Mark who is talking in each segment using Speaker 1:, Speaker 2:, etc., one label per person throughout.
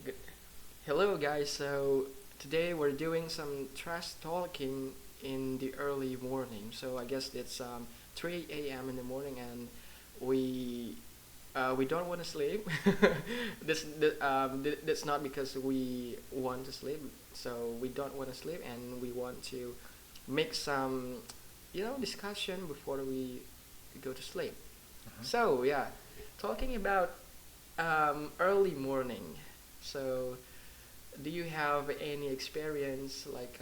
Speaker 1: good. Hello, guys. So today we're doing some trash talking in the early morning. So I guess it's 3 a.m. in the morning, and we we don't want to sleep. That's not because we want to sleep. So we don't want to sleep, and we want to make some discussion before we go to sleep.
Speaker 2: Uh-huh.
Speaker 1: So yeah, talking about early morning. So, do you have any experience like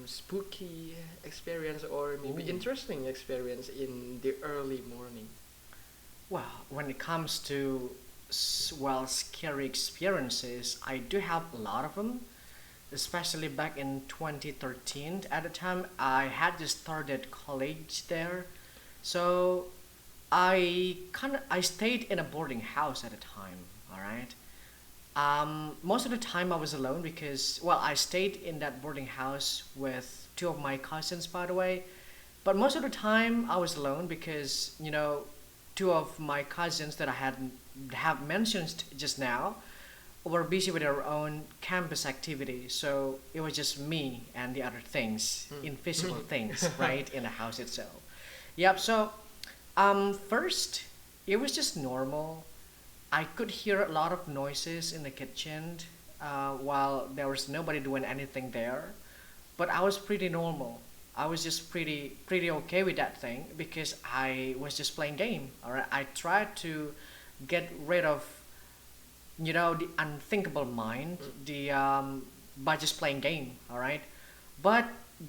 Speaker 1: spooky experience or maybe
Speaker 2: Ooh.
Speaker 1: interesting experience in the early morning?
Speaker 2: Well, when it comes to scary experiences, I do have a lot of them, especially back in 2013. At the time, I had just started college there, so I stayed in a boarding house at the time. All right. Most of the time I was alone because I stayed in that boarding house with two of my cousins, by the way. But most of the time I was alone because two of my cousins that I had have mentioned just now were busy with their own campus activities. So it was just me and the other things, invisible things, right, in the house itself. Yep. So first it was just normal. I could hear a lot of noises in the kitchen while there was nobody doing anything there. But I was pretty normal. I was just pretty okay with that thing because I was just playing game. All right, I tried to get rid of the unthinkable mind the by just playing game. All right, but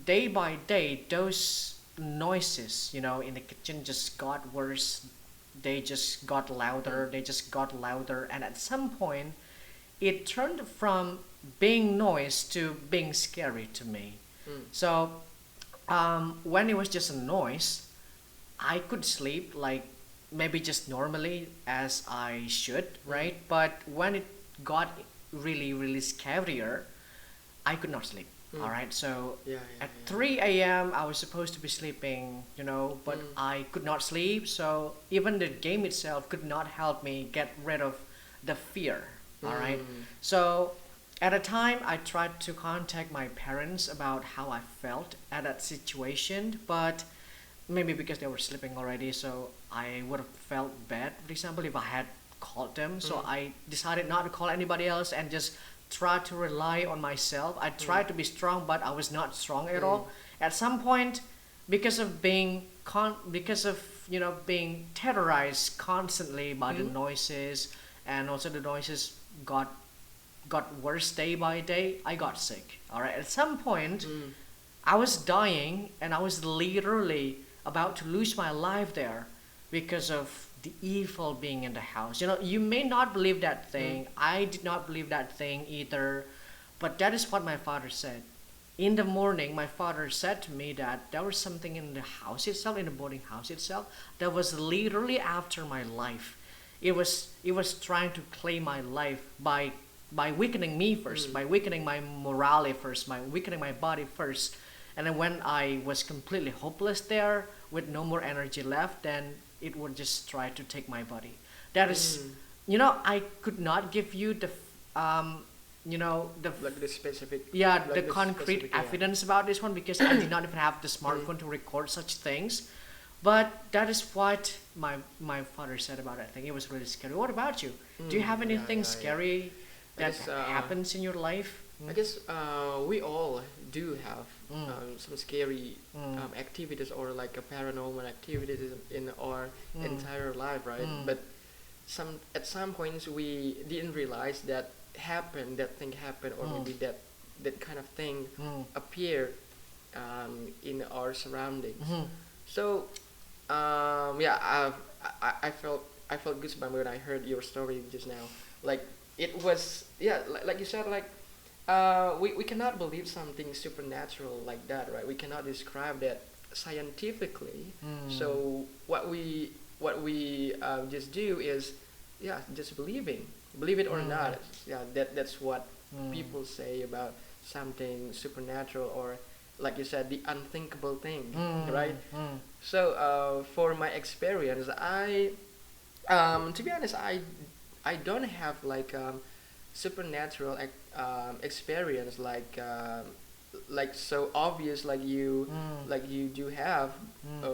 Speaker 2: day by day those noises in the kitchen just got worse. They just got louder. They just got louder, and at some point it turned from being noise to being scary to me.
Speaker 1: Mm.
Speaker 2: So when it was just a noise, I could sleep like maybe just normally as I should,
Speaker 1: Mm.
Speaker 2: right? But when it got really scarier, I could not sleep. All
Speaker 1: Mm.
Speaker 2: right, so
Speaker 1: Yeah,
Speaker 2: at
Speaker 1: yeah,
Speaker 2: 3 a.m. I was supposed to be sleeping,
Speaker 1: yeah.
Speaker 2: but I could not sleep. So even the game itself could not help me get rid of the fear. All right,
Speaker 1: Mm.
Speaker 2: so at a time I tried to contact my parents about how I felt at that situation, but maybe because they were sleeping already, so I would have felt bad, for example, if I had called them. So
Speaker 1: Mm.
Speaker 2: I decided not to call anybody else and just try to rely on myself. I
Speaker 1: Mm.
Speaker 2: tried to be strong, but I was not strong at
Speaker 1: Mm.
Speaker 2: all. At some point, because of being because of being terrorized constantly by the
Speaker 1: Mm.
Speaker 2: noises, and also the noises got worse day by day, I got sick. All right. At some point,
Speaker 1: Mm.
Speaker 2: I was dying and I was literally about to lose my life there because of the evil being in the house. You may not believe that
Speaker 1: Mm.
Speaker 2: thing. I did not believe that thing either. But that is what my father said. In the morning, my father said to me that there was something in the house itself, in the boarding house itself, that was literally after my life. It was trying to claim my life by weakening me first,
Speaker 1: Mm.
Speaker 2: by weakening my morale first, by weakening my body first. And then when I was completely hopeless there, with no more energy left, then it would just try to take my body. That is,
Speaker 1: Mm.
Speaker 2: I could not give you the
Speaker 1: Like the specific,
Speaker 2: yeah, the
Speaker 1: like the
Speaker 2: concrete
Speaker 1: specific, yeah.
Speaker 2: evidence about this one because I did not even have the
Speaker 1: Mm.
Speaker 2: smartphone to record such things. But that is what my father said about that thing. It was really scary. What about you? Do you
Speaker 1: Mm.
Speaker 2: have
Speaker 1: Yeah,
Speaker 2: anything
Speaker 1: yeah, yeah.
Speaker 2: scary
Speaker 1: I
Speaker 2: that
Speaker 1: guess
Speaker 2: happens in your life?
Speaker 1: I
Speaker 2: Mm,
Speaker 1: guess we all do have
Speaker 2: mm,
Speaker 1: some scary
Speaker 2: mm,
Speaker 1: activities or like a paranormal activities in our
Speaker 2: mm,
Speaker 1: entire life, right?
Speaker 2: mm,
Speaker 1: But at some points we didn't realize that thing happened, or
Speaker 2: mm,
Speaker 1: maybe that kind of thing
Speaker 2: mm,
Speaker 1: appeared in our surroundings.
Speaker 2: mhm,
Speaker 1: So yeah, I felt goosebumps when I heard your story just now. Like it was, yeah, like you said, like we cannot believe something supernatural like that, right? We cannot describe that scientifically.
Speaker 2: mm,
Speaker 1: So what we just do is, yeah, just believe it or
Speaker 2: mm,
Speaker 1: not. Yeah, that's what
Speaker 2: mm,
Speaker 1: people say about something supernatural, or like you said, the unthinkable thing, right?
Speaker 2: mm, mm,
Speaker 1: So for my experience, to be honest, I don't have like supernatural experience like so obvious like you do have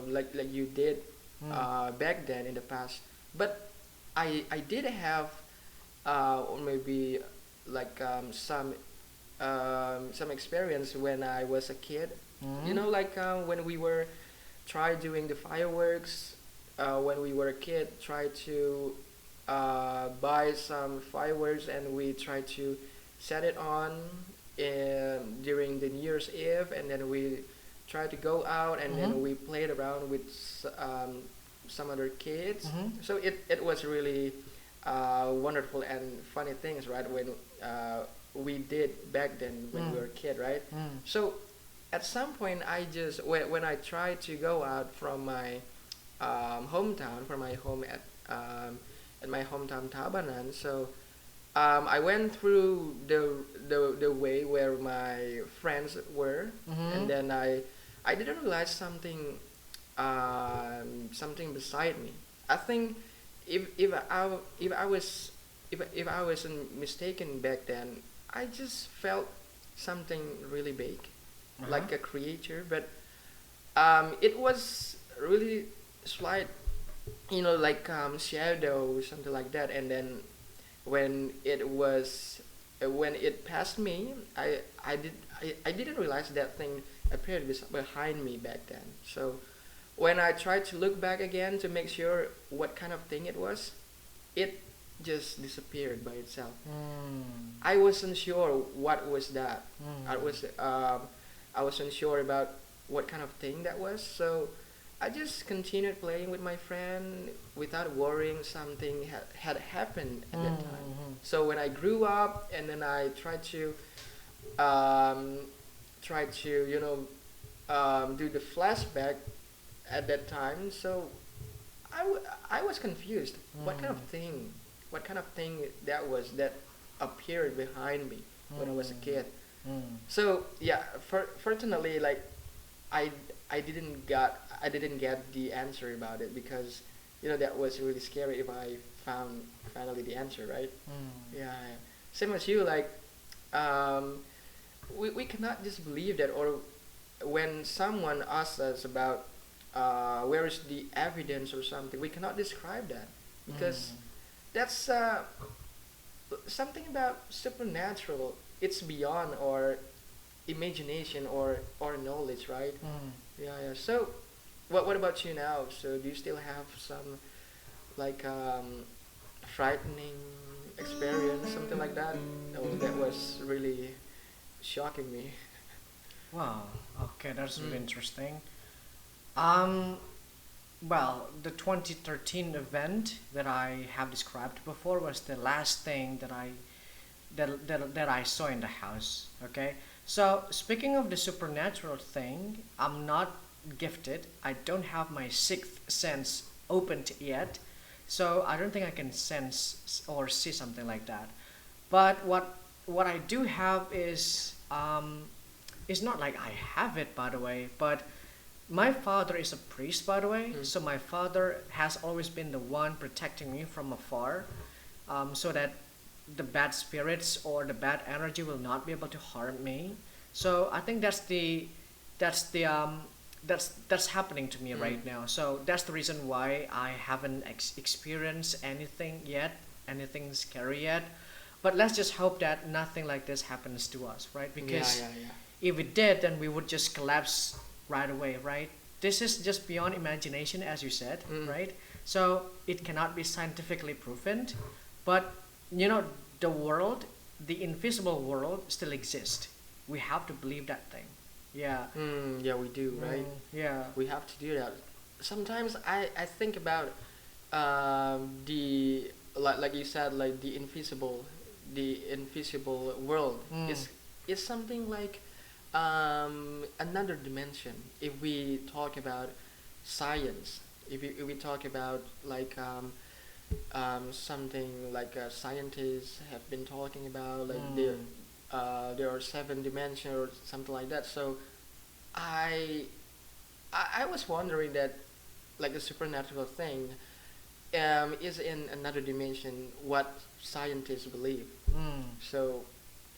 Speaker 1: like you did back then in the past. But I did have or maybe like some experience when I was a kid. You know, like when we were try doing the fireworks when we were a kid, try to buy some fireworks and we try to set it on during the New Year's Eve, and then we try to go out and
Speaker 2: Mm-hmm.
Speaker 1: then we played around with some other kids.
Speaker 2: Mm-hmm.
Speaker 1: So it was really wonderful and funny things, right? When we did back then when we were a kid, right?
Speaker 2: Mm.
Speaker 1: So at some point, I just when I tried to go out from my hometown, from my home at my hometown Tabanan. So I went through the way where my friends were,
Speaker 2: Mm-hmm.
Speaker 1: and then I didn't realize something beside me. I think if I was if I wasn't mistaken back then, I just felt something really big,
Speaker 2: Uh-huh.
Speaker 1: like a creature, but it was really slight, you know, like shadow, something like that. And then when it was when it passed me, I didn't realize that thing appeared behind me back then. So when I tried to look back again to make sure what kind of thing it was, it just disappeared by itself.
Speaker 2: Mm.
Speaker 1: I wasn't sure what was that. I
Speaker 2: Mm.
Speaker 1: was um, I wasn't sure about what kind of thing that was. So I just continued playing with my friend without worrying something had happened at that time.
Speaker 2: Mm-hmm.
Speaker 1: So when I grew up and then I um, tried to do the flashback at that time. So I was confused. What kind of
Speaker 2: Mm.
Speaker 1: thing? What kind of thing that was that appeared behind me when I was a kid?
Speaker 2: Mm.
Speaker 1: So yeah, fortunately, like I I didn't get the answer about it because that was really scary if I found finally the answer, right?
Speaker 2: Mm.
Speaker 1: Yeah, yeah. Same as you, like um, we cannot just believe that, or when someone asks us about where is the evidence or something, we cannot describe that because
Speaker 2: Mm.
Speaker 1: that's something about supernatural. It's beyond our imagination or knowledge, right?
Speaker 2: Mm.
Speaker 1: Yeah, yeah. So, what about you now? So, do you still have some like frightening experience, something like that? Oh, that was really shocking me.
Speaker 2: Wow. Okay, that's really
Speaker 1: Mm.
Speaker 2: interesting. Um, well, the 2013 event that I have described before was the last thing that I saw in the house. Okay, so speaking of the supernatural thing, I'm not gifted. I don't have my sixth sense opened yet, so I don't think I can sense or see something like that. But what I do have is it's not like I have it, by the way, but my father is a priest, by the way,
Speaker 1: Mm.
Speaker 2: so my father has always been the one protecting me from afar, so that the bad spirits or the bad energy will not be able to harm me. So I think that's the that's happening to me
Speaker 1: Mm.
Speaker 2: right now. So that's the reason why I haven't experienced anything yet, anything scary yet. But let's just hope that nothing like this happens to us, right?
Speaker 1: Yeah,
Speaker 2: Because
Speaker 1: yeah, yeah.
Speaker 2: if it did, then we would just collapse right away, right? This is just beyond imagination, as you said,
Speaker 1: Mm.
Speaker 2: right? So it cannot be scientifically proven, but you know, the world, the invisible world, still exists. We have to believe that thing. Yeah.
Speaker 1: Yeah, we do, right?
Speaker 2: Yeah.
Speaker 1: We have to do that. Sometimes I think about the like you said, like the invisible world
Speaker 2: Mm.
Speaker 1: is something like another dimension. If we talk about science, if we talk about like something like scientists have been talking about, like
Speaker 2: Mm.
Speaker 1: there are seven dimensions or something like that. So I I was wondering that like the supernatural thing is in another dimension. What scientists believe.
Speaker 2: Mm.
Speaker 1: So,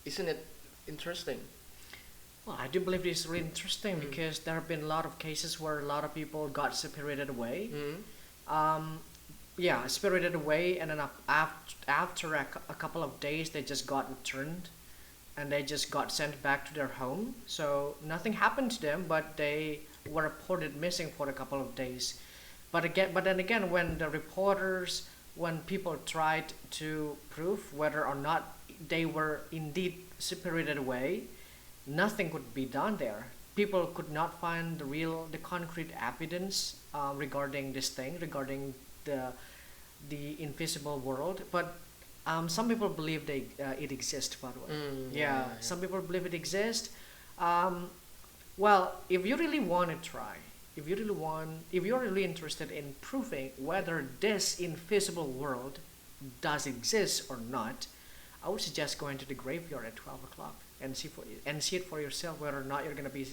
Speaker 1: isn't it interesting?
Speaker 2: Well, I do believe it's really interesting
Speaker 1: Mm.
Speaker 2: because there have been a lot of cases where a lot of people got separated away.
Speaker 1: Mm.
Speaker 2: Um, yeah, spirited away, and then after a couple of days, they just got returned, and they just got sent back to their home. So nothing happened to them, but they were reported missing for a couple of days. But then again, when the reporters, when people tried to prove whether or not they were indeed spirited away, nothing could be done there. People could not find the concrete evidence regarding this thing, regarding the the invisible world. But some people believe it exists. By the way,
Speaker 1: Mm, yeah,
Speaker 2: yeah,
Speaker 1: yeah,
Speaker 2: some people believe it exists. Um, well, if you really want to try, if you're really interested in proving whether this invisible world does exist or not, I would suggest going to the graveyard at 12 o'clock and see it for yourself whether or not you're gonna be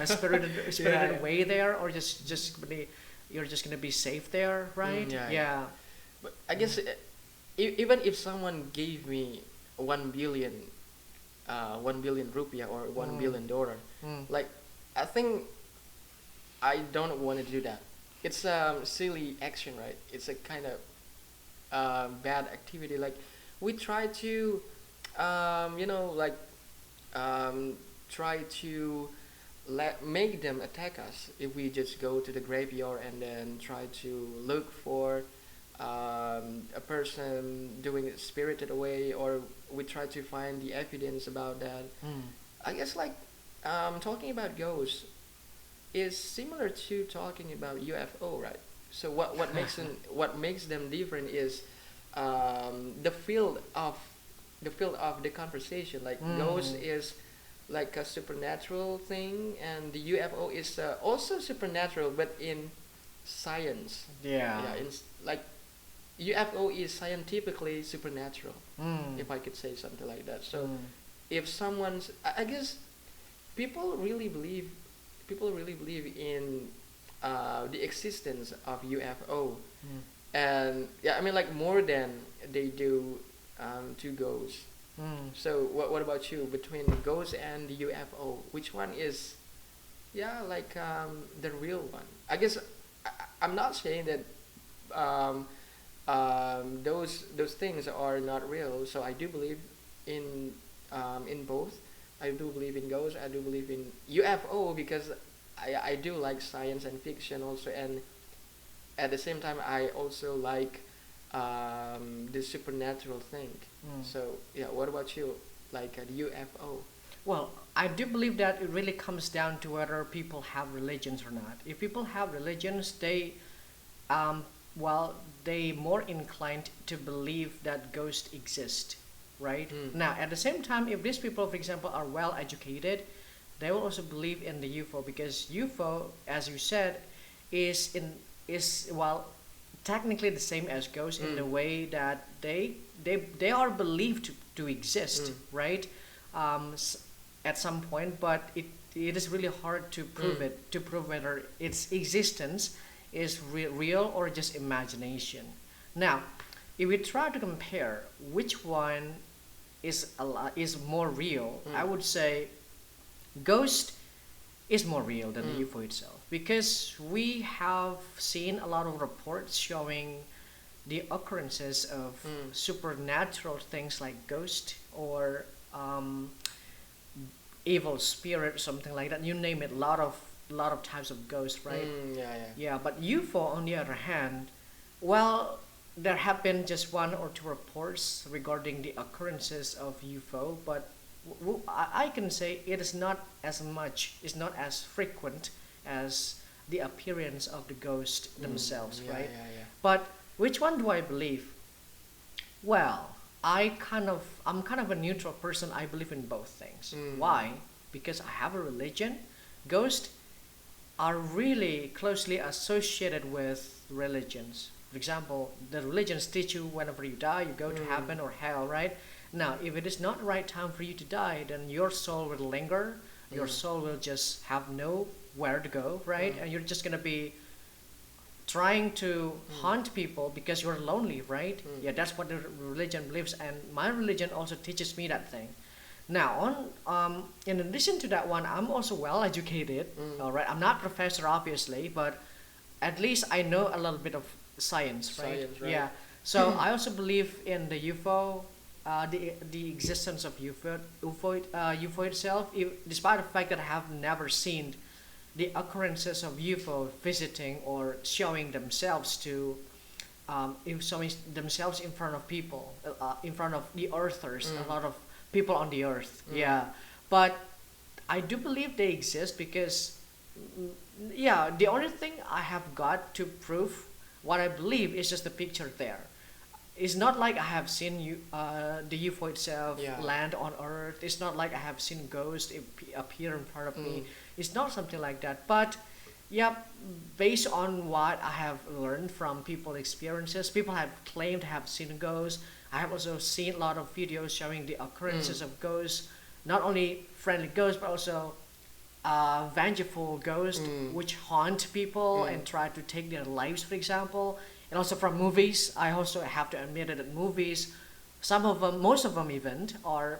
Speaker 2: spirited
Speaker 1: yeah.
Speaker 2: away there, or you're just gonna be safe there, right?
Speaker 1: Yeah, yeah.
Speaker 2: Yeah.
Speaker 1: But I guess even if someone gave me 1 billion, 1 billion rupiah or one
Speaker 2: Mm.
Speaker 1: billion dollar,
Speaker 2: Mm.
Speaker 1: like I think I don't want to do that. It's silly action, right? It's a kind of bad activity. Like we try to, like um, try to make them attack us if we just go to the graveyard and then try to look for a person doing it spirited away, or we try to find the evidence about that.
Speaker 2: Mm.
Speaker 1: I guess like talking about ghosts is similar to talking about UFO, right? So what makes them different is the field of the conversation. Like ghost
Speaker 2: Mm.
Speaker 1: is like a supernatural thing, and the UFO is also supernatural, but in science.
Speaker 2: Yeah.
Speaker 1: Yeah, like UFO is scientifically supernatural,
Speaker 2: Mm.
Speaker 1: if I could say something like that. So
Speaker 2: Mm.
Speaker 1: if someone's, I guess people really believe people really believe in the existence of UFO,
Speaker 2: Mm.
Speaker 1: and yeah, I mean like more than they do to ghosts.
Speaker 2: Mm.
Speaker 1: So what about you, between the ghost and the UFO? Which one is, yeah, like the real one? I guess I'm not saying that um, those things are not real. So I do believe in both. I do believe in ghosts. I do believe in UFO because I do like science and fiction also, and at the same time I also like the supernatural thing.
Speaker 2: Mm.
Speaker 1: So yeah, what about you? Like a UFO?
Speaker 2: Well, I do believe that it really comes down to whether people have religions or not. If people have religions, um, well, they more inclined to believe that ghosts exist, right?
Speaker 1: Mm.
Speaker 2: Now, at the same time, if these people, for example, are well educated, they will also believe in the UFO because UFO, as you said, is well technically the same as ghosts in the
Speaker 1: Mm.
Speaker 2: way that they are believed to exist,
Speaker 1: Mm.
Speaker 2: right? Um, s- at some point, but it is really hard to prove
Speaker 1: Mm.
Speaker 2: it, to prove whether its existence is real or just imagination. Now, if we try to compare which one is more real, I
Speaker 1: Mm.
Speaker 2: would say ghost is more real than the
Speaker 1: Mm.
Speaker 2: UFO itself because we have seen a lot of reports showing the occurrences of
Speaker 1: Mm.
Speaker 2: supernatural things like ghost or evil spirit, something like that. You name it, lot of types of ghosts, right?
Speaker 1: Mm, yeah, yeah.
Speaker 2: Yeah, but UFO on the other hand, well, there have been just one or two reports regarding the occurrences of UFO, but I can say it is not as much, it's not as frequent as the appearance of the ghost
Speaker 1: Mm,
Speaker 2: themselves,
Speaker 1: yeah,
Speaker 2: right?
Speaker 1: Yeah, yeah.
Speaker 2: But which one do I believe? Well, I'm kind of a neutral person. I believe in both things.
Speaker 1: Mm.
Speaker 2: Why? Because I have a religion. Ghosts are really closely associated with religions. For example, the religions teach you whenever you die, you go to
Speaker 1: Mm.
Speaker 2: heaven or hell, right? Now, if it is not the right time for you to die, then your soul will linger. Your
Speaker 1: Mm.
Speaker 2: soul will just have nowhere to go, right?
Speaker 1: Mm.
Speaker 2: And you're just gonna be trying to
Speaker 1: Mm.
Speaker 2: haunt people because you're lonely, right?
Speaker 1: Mm.
Speaker 2: Yeah, that's what the religion believes, and my religion also teaches me that thing. Now, in addition to that one, I'm also well educated.
Speaker 1: Mm.
Speaker 2: All right, I'm not professor obviously, but at least I know a little bit of science, right?
Speaker 1: Science, right?
Speaker 2: Yeah. So I also believe in the UFO, the existence of UFO itself. Despite the fact that I have never seen the occurrences of UFO visiting or showing themselves to showing themselves in front of people, in front of the earthers,
Speaker 1: Mm.
Speaker 2: a lot of people on the earth.
Speaker 1: Mm.
Speaker 2: Yeah, but I do believe they exist because, mm, yeah, the only thing I have got to prove what I believe is just the picture there. It's not like I have seen the UFO itself
Speaker 1: Yeah.
Speaker 2: land on Earth. It's not like I have seen ghosts appear in front of me.
Speaker 1: Mm.
Speaker 2: It's not something like that. But yeah, based on what I have learned from people experiences, people have claimed to have seen ghosts. I have also seen a lot of videos showing the occurrences
Speaker 1: Mm.
Speaker 2: of ghosts, not only friendly ghosts but also vengeful ghosts
Speaker 1: Mm.
Speaker 2: which haunt people
Speaker 1: Mm.
Speaker 2: and try to take their lives, for example. And also from movies, I also have to admit that movies, some of them, most of them even, are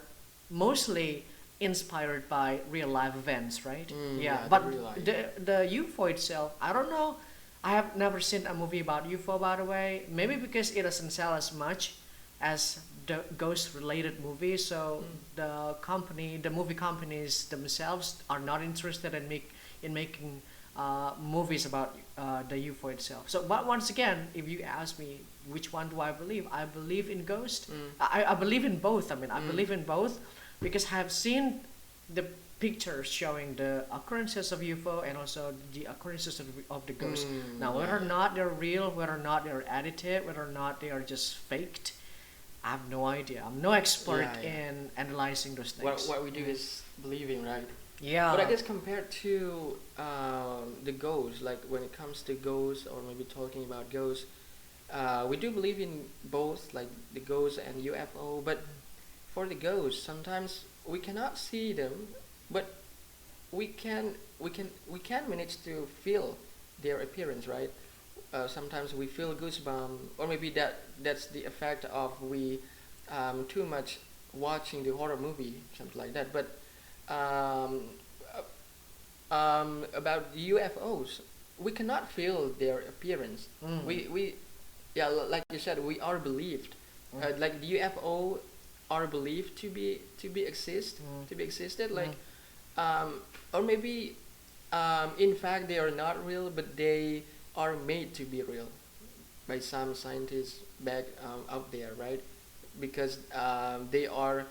Speaker 2: mostly inspired by real life events, right?
Speaker 1: Mm,
Speaker 2: Yeah,
Speaker 1: yeah,
Speaker 2: but
Speaker 1: the real life.
Speaker 2: the UFO itself, I don't know. I have never seen a movie about UFO, by the way. Maybe because it doesn't sell as much as the ghost-related movies, so the movie companies themselves are not interested in making movies about the UFO itself. So, but once again, if you ask me which one do I believe in ghost.
Speaker 1: Mm.
Speaker 2: I believe in both. I mean, I
Speaker 1: Mm.
Speaker 2: believe in both because I have seen the pictures showing the occurrences of UFO and also the occurrences of the ghost.
Speaker 1: Mm,
Speaker 2: Now, whether or
Speaker 1: yeah.
Speaker 2: not they're real, whether or not they're edited, whether or not they are just faked, I have no idea. I'm no expert
Speaker 1: Yeah, yeah.
Speaker 2: in analyzing those things.
Speaker 1: What we do is believing, right?
Speaker 2: Yeah.
Speaker 1: But I guess compared to the ghosts, like when it comes to ghosts or maybe talking about ghosts, we do believe in both, like the ghosts and UFO. But for the ghosts, sometimes we cannot see them, but we can manage to feel their appearance, right? Sometimes we feel goosebump, or maybe that's the effect of we too much watching the horror movie, something like that. But um, about UFOs, we cannot feel their appearance.
Speaker 2: Mm.
Speaker 1: We yeah, like you said, we are believed.
Speaker 2: Mm.
Speaker 1: Like the UFO are believed to be exist
Speaker 2: Mm.
Speaker 1: to be existed.
Speaker 2: Mm.
Speaker 1: Like or maybe in fact they are not real, but they are made to be real by some scientists back out there, right? Because they are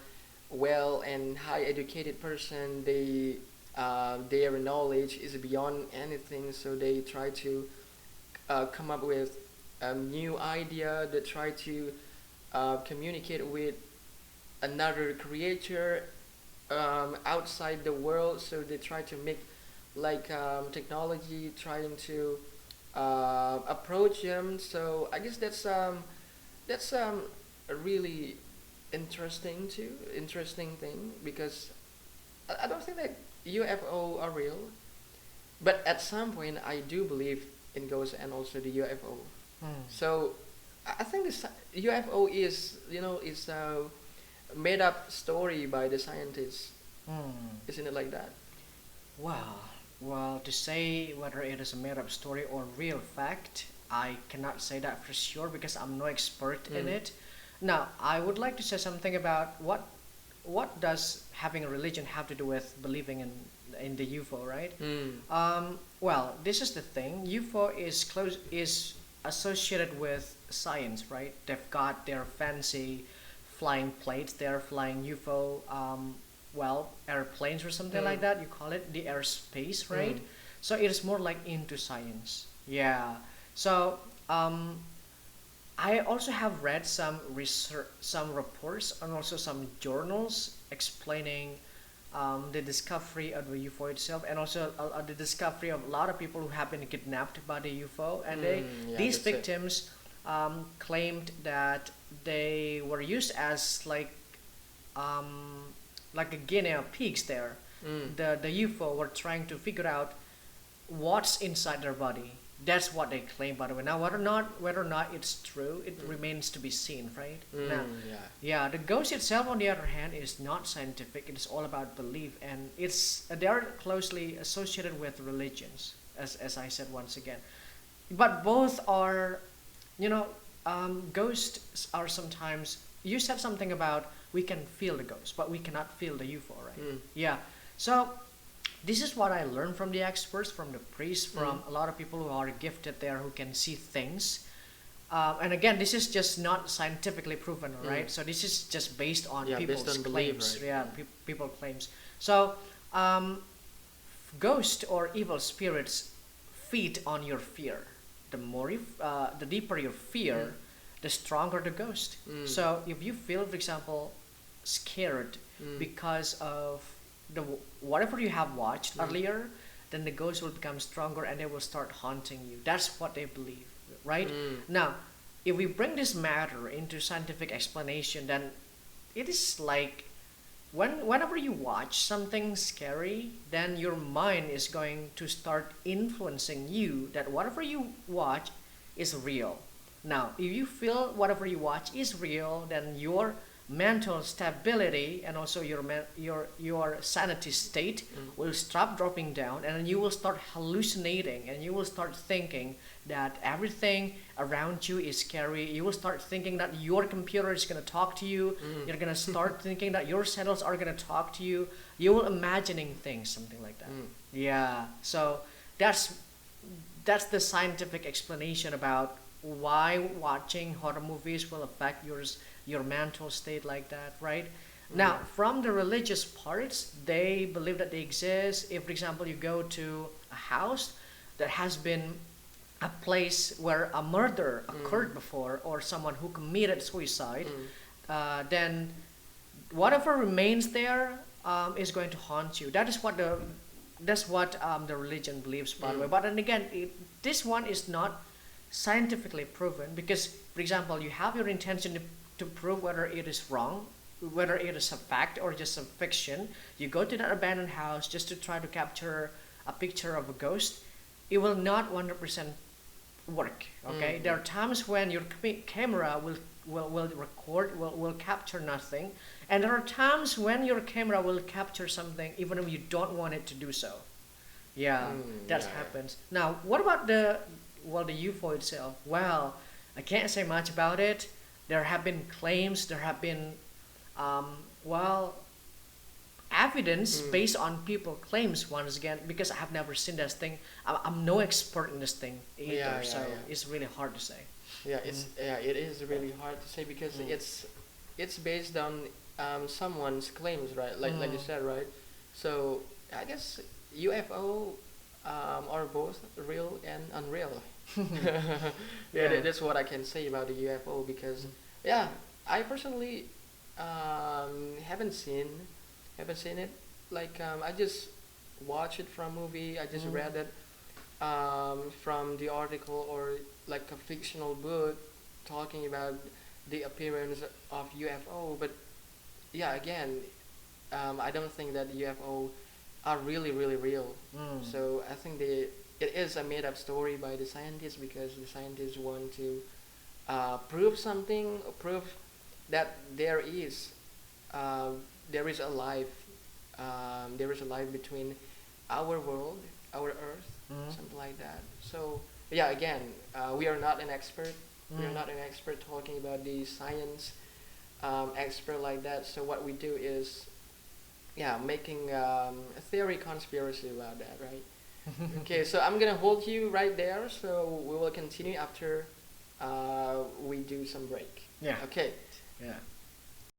Speaker 1: well and high educated person. Their knowledge is beyond anything, so they try to come up with a new idea. They try to communicate with another creature outside the world. So they try to make like technology, trying to approach them. So I guess that's a really interesting thing, because I don't think that UFO are real, but at some point I do believe in ghosts and also the UFO.
Speaker 2: Mm.
Speaker 1: So I think this UFO is a made up story by the scientists,
Speaker 2: Mm.
Speaker 1: isn't it like that?
Speaker 2: Well, to say whether it is a made up story or real fact, I cannot say that for sure because I'm no expert in
Speaker 1: Mm.
Speaker 2: it. Now, I would like to say something about what does having a religion have to do with believing in the UFO, right?
Speaker 1: Mm.
Speaker 2: Well, this is the thing. UFO is associated with science, right? They've got their fancy flying plates, they're flying UFO, airplanes or something like
Speaker 1: Mm.
Speaker 2: that. You call it the airspace, right?
Speaker 1: Mm.
Speaker 2: So it is more like into science. Yeah. So I also have read some research, some reports, and also some journals explaining the discovery of the UFO itself, and also the discovery of a lot of people who have been kidnapped by the UFO, and
Speaker 1: Yeah,
Speaker 2: these
Speaker 1: that's it.
Speaker 2: victims claimed that they were used as like a guinea pigs there.
Speaker 1: Mm.
Speaker 2: The UFO were trying to figure out what's inside their body. That's what they claim, by the way. Now, whether or not it's true, it remains to be seen, right? Now,
Speaker 1: Yeah.
Speaker 2: yeah, the ghost itself, on the other hand, is not scientific. It is all about belief, and they are closely associated with religions, as I said once again. But both are, you know, ghosts are sometimes. You said something about we can feel the ghost, but we cannot feel the UFO, right?
Speaker 1: Mm.
Speaker 2: Yeah. So this is what I learned from the experts, from the priests, from a lot of people who are gifted there who can see things. And again, this is just not scientifically proven, all right? So this is just based on
Speaker 1: Yeah, based
Speaker 2: people's
Speaker 1: on belief,
Speaker 2: claims.
Speaker 1: right?
Speaker 2: Yeah, people claims. So ghost or evil spirits feed on your fear. The deeper your fear, the stronger the ghost.
Speaker 1: Mm.
Speaker 2: So if you feel, for example, scared
Speaker 1: Mm.
Speaker 2: because of whatever you have watched
Speaker 1: Mm.
Speaker 2: earlier, then the ghost will become stronger and they will start haunting you. That's what they believe, right?
Speaker 1: Mm.
Speaker 2: Now, if we bring this matter into scientific explanation, then it is like whenever you watch something scary, then your mind is going to start influencing you that whatever you watch is real. Now, if you feel whatever you watch is real, then your mental stability and also your sanity state will stop dropping down, and then you will start hallucinating, and you will start thinking that everything around you is scary. You will start thinking that your computer is going to talk to you. You're going to start thinking that your cells are going to talk to you. You will imagining things, something like that. Yeah. So that's the scientific explanation about why watching horror movies will affect your mental state like that, right? Now, from the religious parts, they believe that they exist. If, for example, you go to a house that has been a place where a murder occurred before, or someone who committed suicide, then whatever remains there is going to haunt you. That's what the religion believes, by the way. But then again, this one is not scientifically proven because, for example, you have your intention to prove whether it is wrong, whether it is a fact or just a fiction. You go to that abandoned house just to try to capture a picture of a ghost. It will not 100% work. Okay, there are times when your camera will record, will capture nothing, and there are times when your camera will capture something even if you don't want it to do so. Yeah, that
Speaker 1: Yeah.
Speaker 2: happens. Now, what about the UFO itself? Well, I can't say much about it. There have been claims. There have been well, evidence based on people claims once again, because I have never seen this thing. I'm no expert in this thing either,
Speaker 1: Yeah,
Speaker 2: so
Speaker 1: yeah.
Speaker 2: it's really hard to say.
Speaker 1: Yeah, it is really hard to say because it's based on someone's claims, right? Like you said, right? So I guess UFO are both real and unreal. Yeah,
Speaker 2: Yeah.
Speaker 1: that's what I can say about the UFO because yeah, I personally haven't seen it. Like I just watch it from movie. I just read it from the article or like a fictional book talking about the appearance of UFO. But yeah, again, I don't think that UFO are really real. So I think it is a made up story by the scientists because the scientists want to prove something, prove that uh, there is a life, there is a life between our world, our Earth, something like that. So yeah, again, we are not an expert. We are not an expert talking about the science expert like that. So what we do is, yeah, making a theory conspiracy about that, right? Okay, so I'm gonna hold you right there. So we will continue after we do some break.
Speaker 2: Yeah.
Speaker 1: Okay.
Speaker 2: Yeah.